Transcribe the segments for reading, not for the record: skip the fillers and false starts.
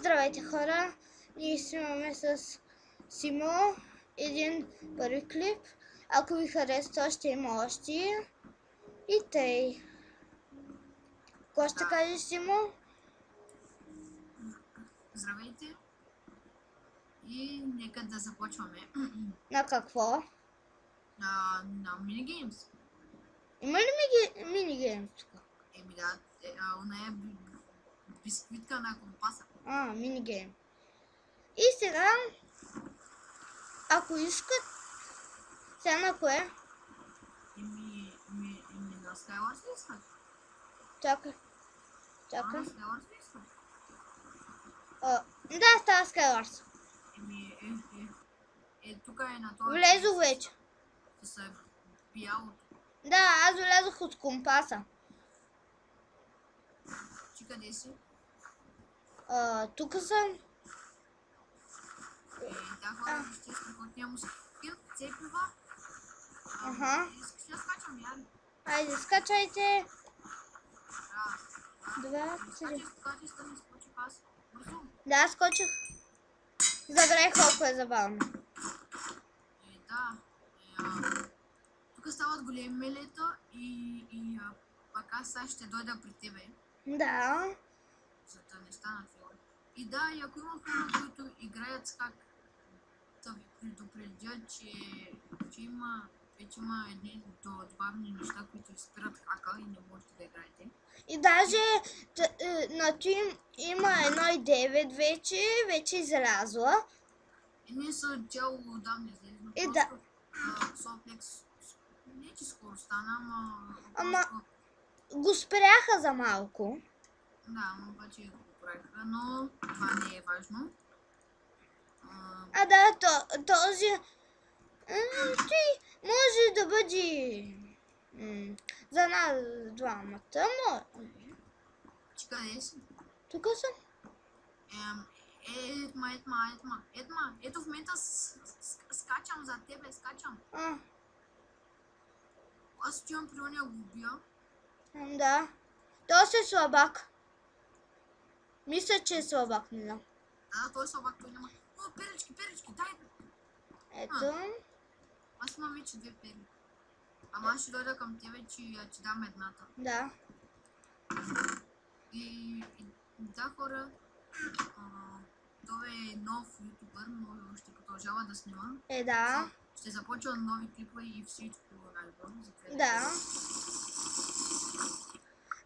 Здравейте хора, ние снимаме с Симо един първи клип. Ако ви харесва, ще има още и тъй. Какво ще кажеш, Симо? Здравейте и нека да започваме. На какво? На минигеймс. Има ли минигеймс тук? Еми да, она е бисквитка на компаса. Минигейм. И сега, ако искат, сега на кое? Еми на Skywars ли искаш? Чакай. На Skywars ли искаш? Да, става Skywars. Еми тук е на това. Влезох вече. С бялото. Да, аз влязох от компаса. Ти къде си? Тук съм. Да, хора, ще страхотния му скин, цепива. Искаш да скачам, яли? Айде, скачайте. Раз. 2, 3. Скачай, стани, скочих аз. Бързо. Да, скочих. Забравих колко е забавно. Да. Тук стават големи мелета и пак аз сега ще дойда при тебе. Да. За да не станат фигури. И да, и ако има хора, които играят с хак, да ви предупредя, че вече има едни добавни неща, които спират хака и не можете да играете. И даже на Team има 1.9 вече излязла. Ние са тяло отдавна излезли. И да. Соплекс, не че скоро стана, Ама го спряха за малко. Да, обаче го правиха, но това не е важно. Да, този може да бъде за нас двамата, но... Ти къде си? Тук съм. Ето в момента скачам за тебе, скачам. Аз стоям при ония го убия. Да. Той е слабак. Мисля, че е слабак, не знам. Да, той е слабак, той няма. О, перечки, дай! Ето. Аз имам вече 2 пери. Ама аз ще дойда към тебе, че я ти дам едната. Да. И да, хора, той е нов ютубър, но ще продължава да снима. Да. Ще започва нови клипове и всичко альбом. Да.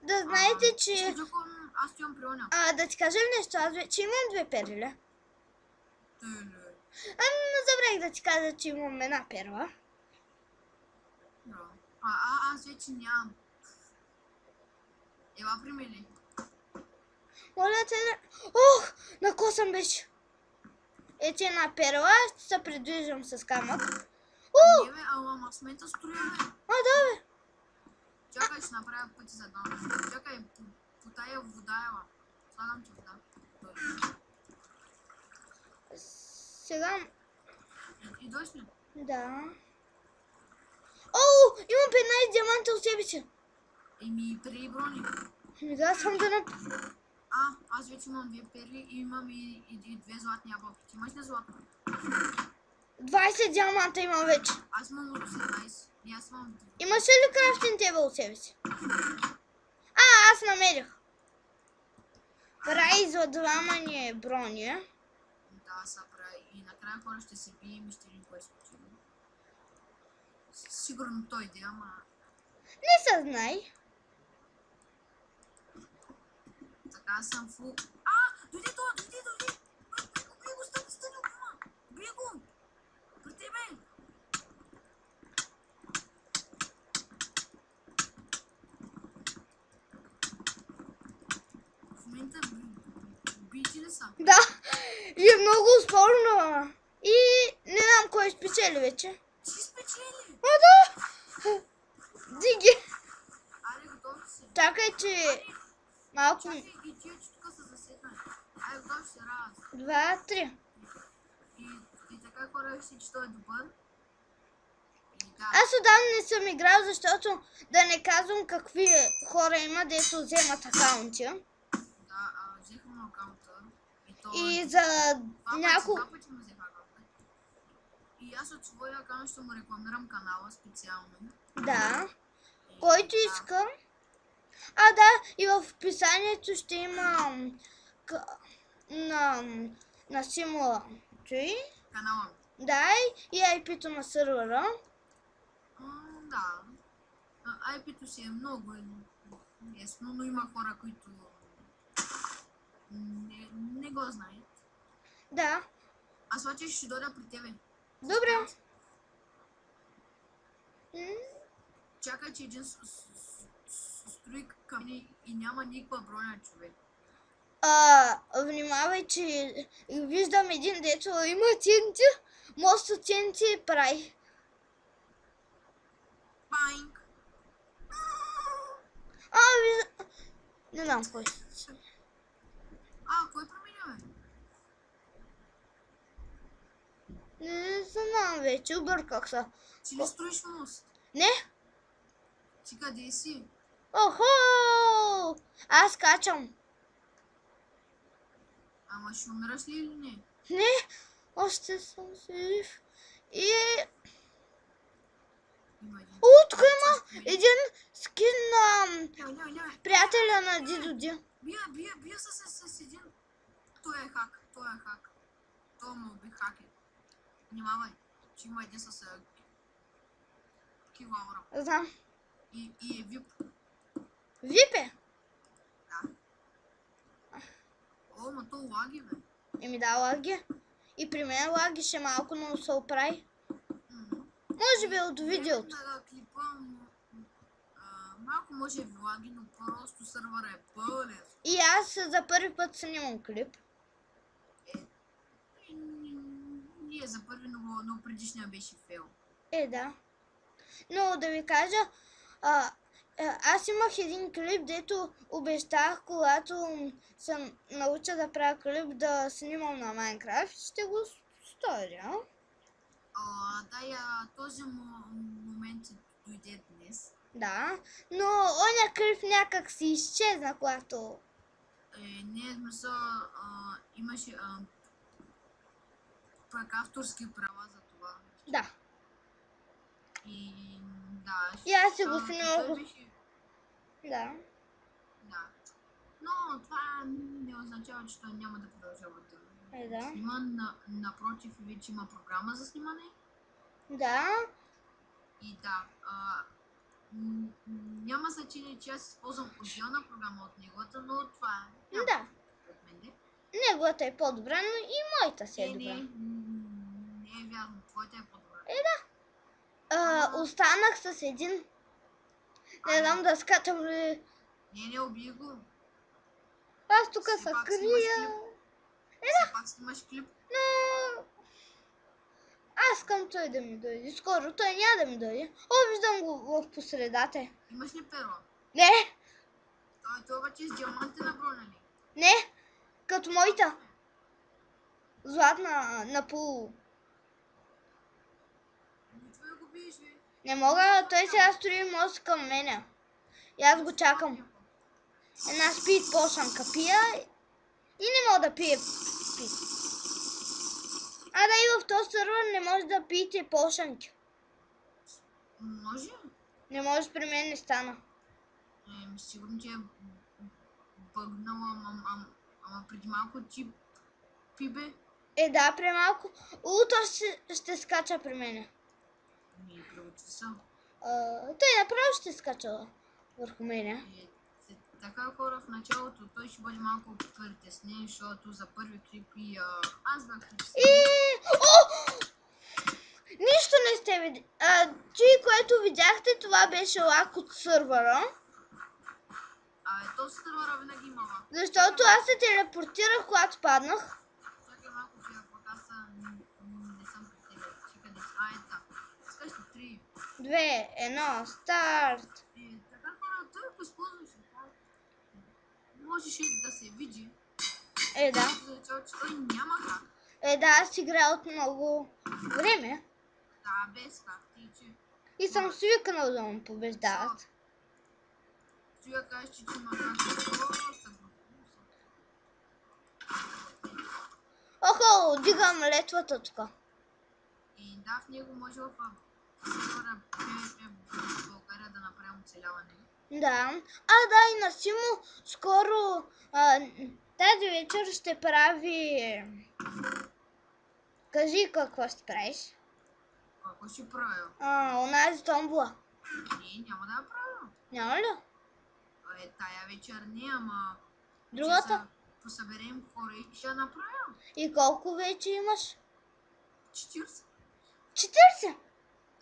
Да знаете, че... Аз стоям при оня. Да ти кажем нещо, аз вече имам 2 пери, ли? Забравих да ти кажа, че имам една перла. Аз вече нямам. Ела при мен. Моля те да... Ох, на косъм беше. Ето една перла, ще се придвижвам с камък. Не бе, ама с мента строя, бе. Да бе. Чакай, ще направя пъти за дом. Чакай, по тая вода ела. Слагам ти вода. Сега... И дойш ли? Да. Имам 15 диаманта от себе си. Еми, пери брони. Да, съм да Аз вече имам 2 пери и имам и 2 златни ябълки. Ти имаш ли златно? 20 диаманта имам вече. Аз имам от 18. И аз имам... Имаш ли крафтин тебе от себе си? Аз намерих. Прави за двама ни е броня. Да, са прави. И накрая хора ще се бием и ще видим кой е спечели. Сигурно той иде, ама... Не се знай. Така съм фул... Дойди! Бей го, стани от дома! Бей го! При тебе! В момента бийте ли са? Да, и е много спорно. И не знам кой спечели вече. Ти спечели! Да! Диги! Аре, готов си. Чакай, че... Малко... Чакай, и тия, че тук са засетнали. Готов си, раз. 2, 3. И така хора си, че той е добър. Аз отдавна не съм играл, защото да не казвам какви хора има, дето вземат акаунти. Да, взехме акаунта. И за няколко... Два пъти му взеха акаунта. И аз от своя акаунт ще му рекламирам канала специално. Да. Който иска. А, да, и в описанието ще има на Симула. Чуй? Канала. Да, и IP-то на сървъра. Да. IP-то си е много ясно, но има хора, които не го знаят. Да. Аз обаче ще дойда при тебе. Добре. Чакай, че един строи към мен и няма никаква броня, човек. Внимавай, че виждам един, дето има тенти, мост от тенти прави. Панк! Виждам. Не знам кой. Кой променя, бе? Не знам вече, обърках се. Ти ли строиш мост? Не? Ти къде си? Охо! Аз качам. Ама ще умираш ли или не? Не, още съм жив. И... Тук има един скин на приятеля на Дидоди. Бия с един. Той е хак. Той му уби хакер. Внимавай, че има един с килаура. Знам. И е вип. Вип е? Да. Ма то лаги, бе. Еми да, лаги. И при мен лаги ще малко, но се оправи. Може би от видеото. Да, клипа, малко може би лаги, но просто сървъра е пълен. И аз за първи път снимам клип. Ние за първи, но предишния беше фейл. Да. Но да ви кажа, аз имах един клип, дето обещах, когато съм науча да правя клип, да снимам на Майнкрафт. Ще го сторя. Да, този момент дойде днес. Да, но оня клип някак си изчезна, когато... Не, смисъл, имаше пък авторски права за това. Да. И да. И аз си го снимах. Да. Да. Но това не означава, че той няма да продължава да снима. Напротив, вече има програма за снимане. Да. И да. Няма значение, че аз използвам отделна програма от неговата, но това е. Да. Неговата е по-добра, но и моята си е добра. Не е вярно, твоята е по-добра. Да. Останах с един. Не знам да скачам ли. Не убий го. Аз тук се крия. Все пак снимаш клип. Но... Аз искам той да ми дойде. Скоро той няма да ми дойде. Виждам го в посредата. Имаш ли перо? Не. Той обаче с диаманти на броня ли? Не. Като моята. Златна на полу. Това го биеш, бе. Не мога, той сега строи мост към мене. И аз го чакам. Една спид пошанка пия и не мога да пие спид. Да, и в този сервер не може да пиете пошанки. Може? Не може, при мен не стана. Сигурно, че е бъгнала, ама преди малко ти пибе. Да, при малко. Утре ще скача при мене. Преводите са. Той направо ще скача върху мене. Така хора, в началото той ще бъде малко притеснен, защото за първи клип и аз бях притеснен. Нищо не сте видели. Което видяхте, това беше лак от сървъра. Този сървъра винаги има лак. Защото аз се телепортирах, когато паднах. Чакай малко, пак аз не съм при тебе. Чакай да скаш ли 3. 2, 1, старт. Така хора, той ако използваш, можеше да се види. Да. Защото той няма хак. Да, аз играя от много време. Да, без хак. И съм свикнал да му побеждават. Сега кажеш, че има хак. Охо, дигам летвата тук. И да, в него може в севера България да направим оцеляване. Да. Да, и на Симо скоро тази вечер ще прави... Кажи какво ще правиш. Какво ще правя? Онази томбола. Не, няма да я правя. Няма ли? Тая вечер не, ама... Другата? Посъберем хора и ще я направя. И колко вече имаш? 40. 40?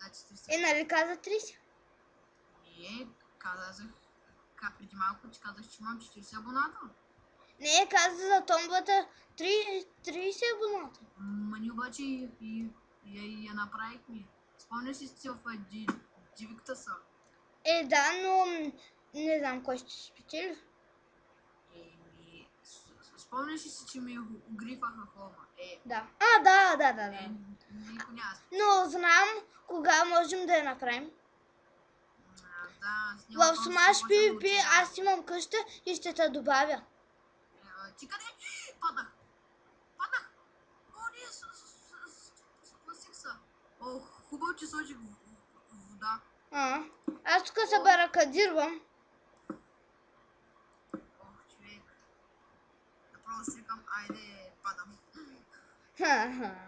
Да, 40. Нали каза 30? Не, казах... Преди малко ти казах, че имам 40 абоната. Не, каза за томбата 30 абоната. Мани обаче я направихме. Спомня си в дивикта са. Да, но не знам кой ще спечели. Спомняш ли си, че ми огрифаха хома? Да. Да. Никой няма. Но знам кога можем да я направим. Да, В Smash PvP аз имам къща и ще те добавя. Ти къде? Паднах! О, не, спасих се. Хубаво, че сложих вода. Аз тук се баракадирвам. Човек. Направо си викам, айде, падам. Не,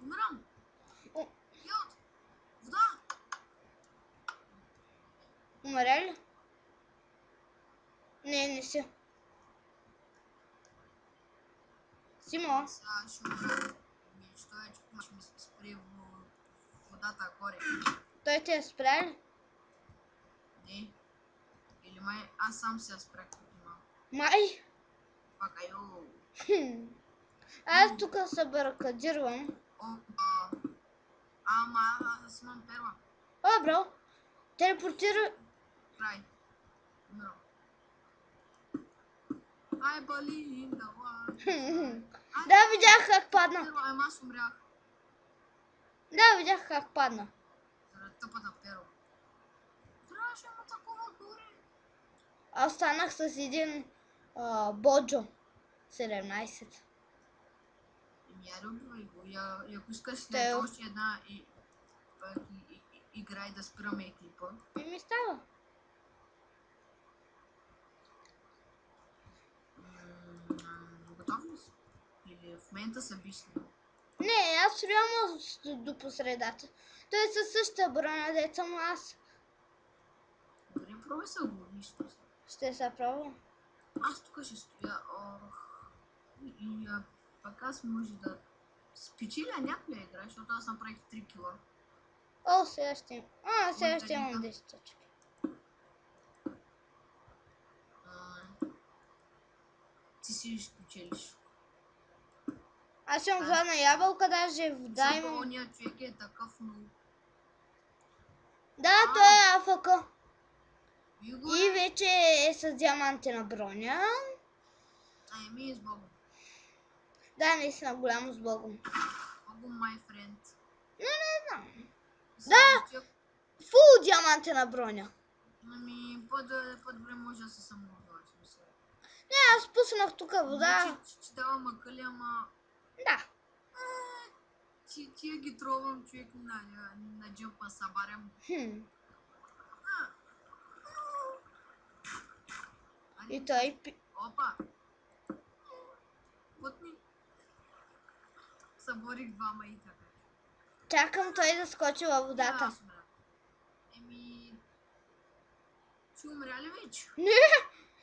умирам. Йод, вода. Умря ли? Не си. Симо. Сега ще умра. Що е, че ще ми спре водата горе. Той те е спря ли? Не. Или май аз сам се спрях преди малко. Май? Пак, айо. Аз тук се баракадирвам. Ама аз имам перла. Бро. Телепортира. Край. Умирам. I believe in the one. Да, видях как падна. Ама аз умрях. Да, видях как падна. Заради тъпата перла. Трябваше има такова горе. Аз станах с един Боджо 17. Я люблю го. И ако искаш след още една игра и да спираме клипа. Ми става. Готов ли си? Или в момента са бишли? Не, аз реално до посредата. Той е със същата броня, деца му аз. Дори пробвай са го, нищо. Ще се пробвам. Аз тук ще стоя. И пък аз може да спечеля някоя игра, защото аз направих 3 кила. Сега ще имам. Сега ще имам 10 точки. Ти си ще спечелиш. Аз имам гладна ябълка, даже вода имам. имам. Ония човек е такъв много. Да, той е АФК. И вече е с диамантена броня. Ми е с Богом. Да, наистина голямо с Богом. Богом, my friend. Не знам. Да! Фул диамантена броня. Ами, по-добре може да се самоубиваш. Не, аз пуснах тук вода. Ти давам акъли, ама... Да. Тия ги тровам, човек, на джъмпа събарям. И той... Опа! Вот ми... Съборих двама и така. Чакам той да скочи във водата. Ще умря ли вече? Не!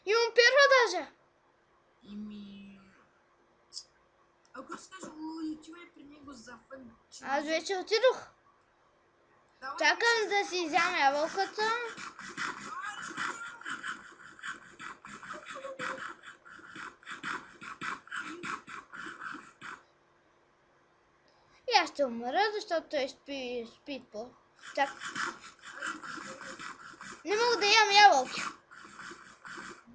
Имам перва даже. Ако си кажеш, отивай при него за фън. Аз вече отидох. Чакам да си изям ябълката. И аз ще умра, защото той спи по. Чак. Не мога да ям ябълки.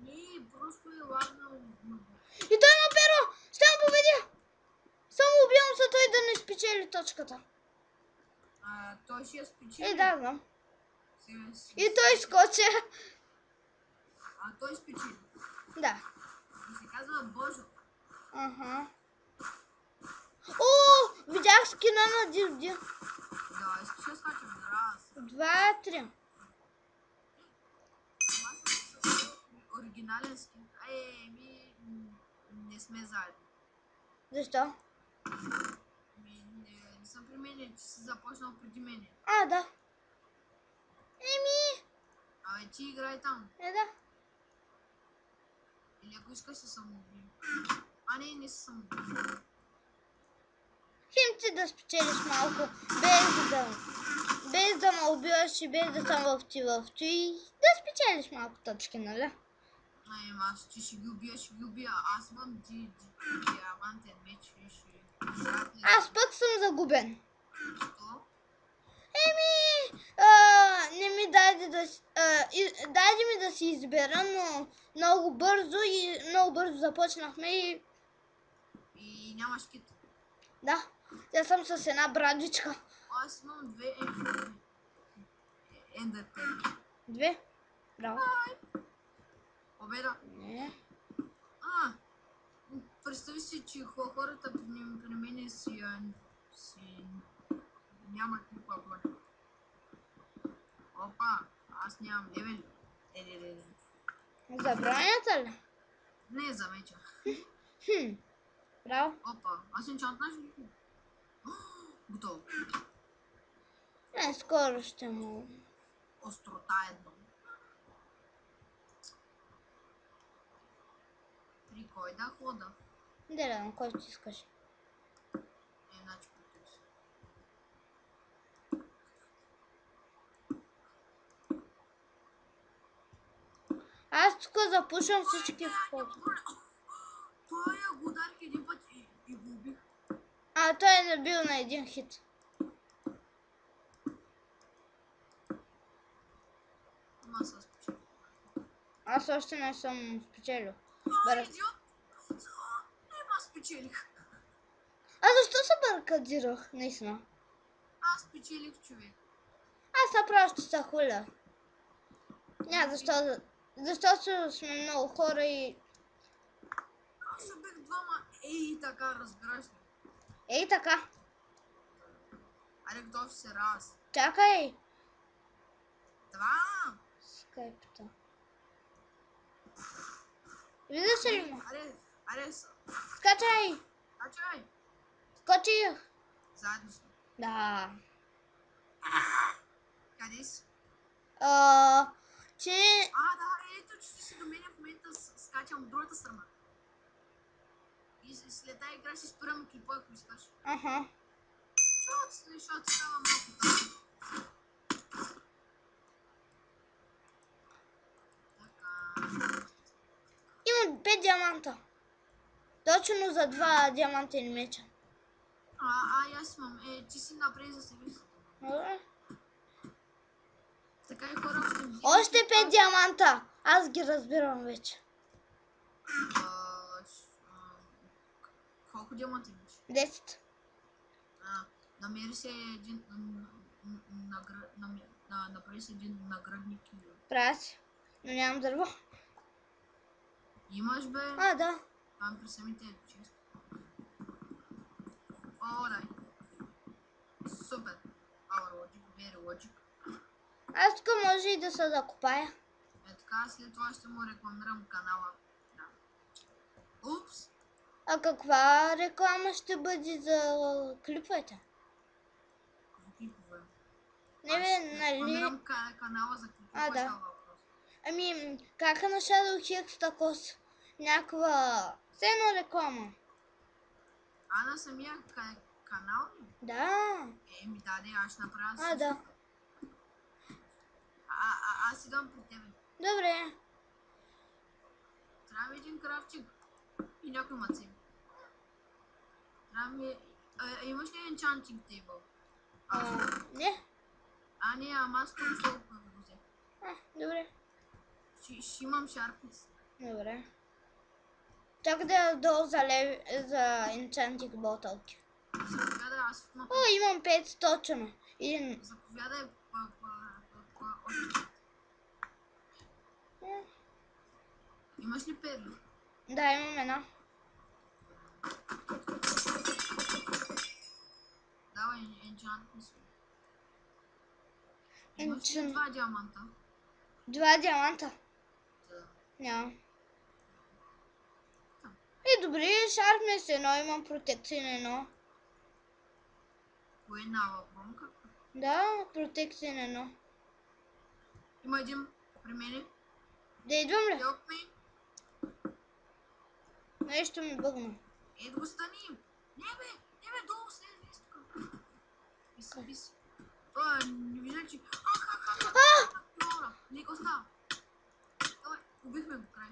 Не, просто е лагнал. И той има перо! Ще му победя! Само убивам се той да не спечели точката. Той ще я спечели. Да, знам. И той скочи. Той спечели. Да. И се казва Божо. Аха. О, видях скина на Дивди. Да, искаш да скачам. Раз. 2, 3. Оригинален скин. Не сме заедно. Защо? Не съм при мене, че си започнал преди мене. А, да. Еми. Абе, ти играй там. Да. Или ако искаш се самоубий. Не се самоубий. Хем ти да спечелиш малко, без да ме убиваш и без да съм в ти и да спечелиш малко точки, нали? Аз ти ще ги убия. Аз имам диамантен меч и ще... Аз пък съм загубен. Що? Еми, не ми дайде дайде ми да си избера, но много бързо започнахме И нямаш кит. Да, я съм с една брадичка. Аз имам 2 ендърпени. 2? Браво. Победа. Не. Представи си, че хората при мен си нямат никаква броня. Опа, аз нямам левел. За бронята ли? Не, за меча. Браво. Опа, аз енчантнаш ли? Готово. Скоро ще му... Острота едно. При кой да хода? На който искаш. Значи потърси. Аз тук запушвам всички входи. Той го ударих един път и го убих. Той е набил на един хит. Ама съм спечелил. Аз още не съм спечелил. Идиот! Ема спечелих. Защо се баркадирах, наистина? Аз спечелих, човек. Аз направо ще се хуля. Защото сме много хора и... Аз убих двама. Така, разбираш ли? Ей така. Аре, готов се раз. Чакай. Два. Скайпта. Виждаш ли ме? Аре, Скачай. Качай. Скочих. Заедно сме. Да. Къде си? Че... Ето, че си до мен в момента скачам от другата страна. И след тази игра ще спирам клипа, ако искаш. Аха. Защото става малко така. Имам 5 диаманта. Точно за 2 диамантени меча. Аз имам. Ти си напред за себе си. Добре. Така и хора Още 5 диаманта. Аз ги разбирам вече. Колко диаманти имаш? 10. Намери се един направи се един наградник. Правя си. Но нямам дърво. Имаш, бе? Да. Там при самите често. Дай. Супер. Logic, very logic. Аз тук може и да се закопая. Така, след това ще му рекламирам канала. Да. Упс. Каква реклама ще бъде за клиповете? Клипове. Не бе, нали? Рекламирам канала за клипове. Да. Как е на Shadow Hex такос? Някаква... Все едно реклама. На самия канал ли? Да. Аз ще направя Да. Аз идвам при тебе. Добре. Трябва ми един крафчик и някой маци. Трябва ми... Имаш ли енчантинг тейбъл? Не. Не, ама аз към толкова го взе. Добре. Ще имам шарпнес. Добре. Чакай да долу за енчантинг ботълки. Заповядай, аз в мапа. Имам 5 точно. Заповядай Имаш ли перли? Да, имам една. Давай, енчант мисля. Имаш ли Енчант. 2 диаманта? 2 диаманта. Да. Няма. Добре, шарпне с едно, имам протекция на едно. Кое на бомка? Да, протекция на едно. Има един при мене. Да идвам ли? Help me. Нещо ми бъгна. Ето го стани. Не бе, долу слез тук. Биси. Не вижда, че... Добра, нека остава. Давай, убихме го край.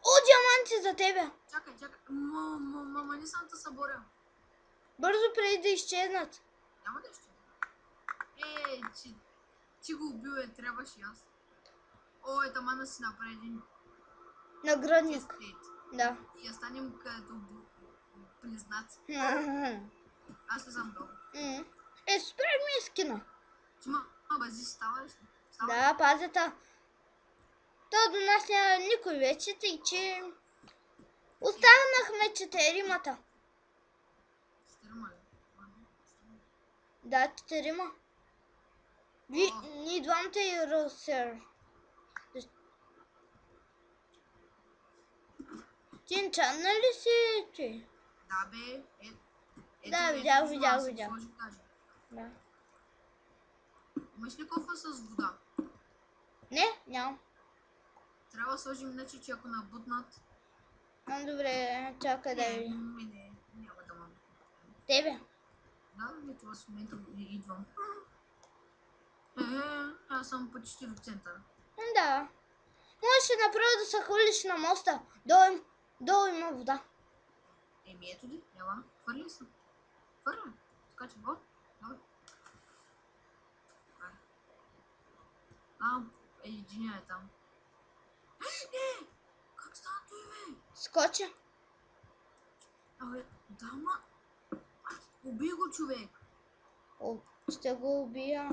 О, диаманти за тебе. Чакай. Мама, не съм те съборя. Бързо преди да изчезнат. Няма да ще. Ти го убил, трябваше аз. Тама да си направи Наградник. тестейт. Да. И я станем като близнаци. Аз не съм долу. Супер ми е скина. Бази става ли? Да, пазята. То до нас няма никой вече, тъй че... Останахме 4-мата. Стерма ли? Да, 4-ма. Ние двамата и Росер. Ти енчанна ли си, че? Да, бе. Да, видях. Да. Имаш ли кофа с вода? Не, нямам. Трябва да сложим иначе, че ако набутнат... Добре, чакай да ви. Не, няма да ма. Тебе? Да, това с момента идвам. Аз съм почти до центъра. Да. Можеш направо да се хвърлиш на моста. Долу има вода. Ето ли? Ела, хвърли се. Хвърля. Така че, вот. Давай. Единия е там. Не! Как стана той, бе? Скоча. Дама. Убий го, човек. Ще го убия.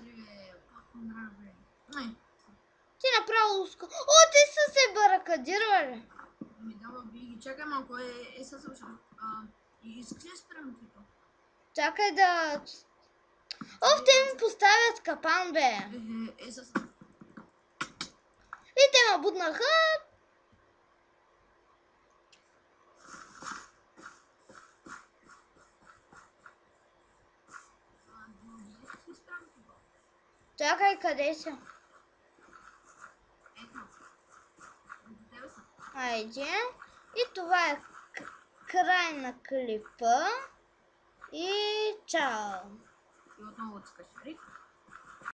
Бе, пак ме нраве. Не. Ти направо те са се баракадирали. Ми дава би ги. Чакай малко, със съвършен. Искаш ли спрям типа? Чакай да... те ми поставят капан, бе. Със. И те ме буднаха. Чакай, къде си? Айде. И това е край на клипа. И чао! И отново отскаш, Рик.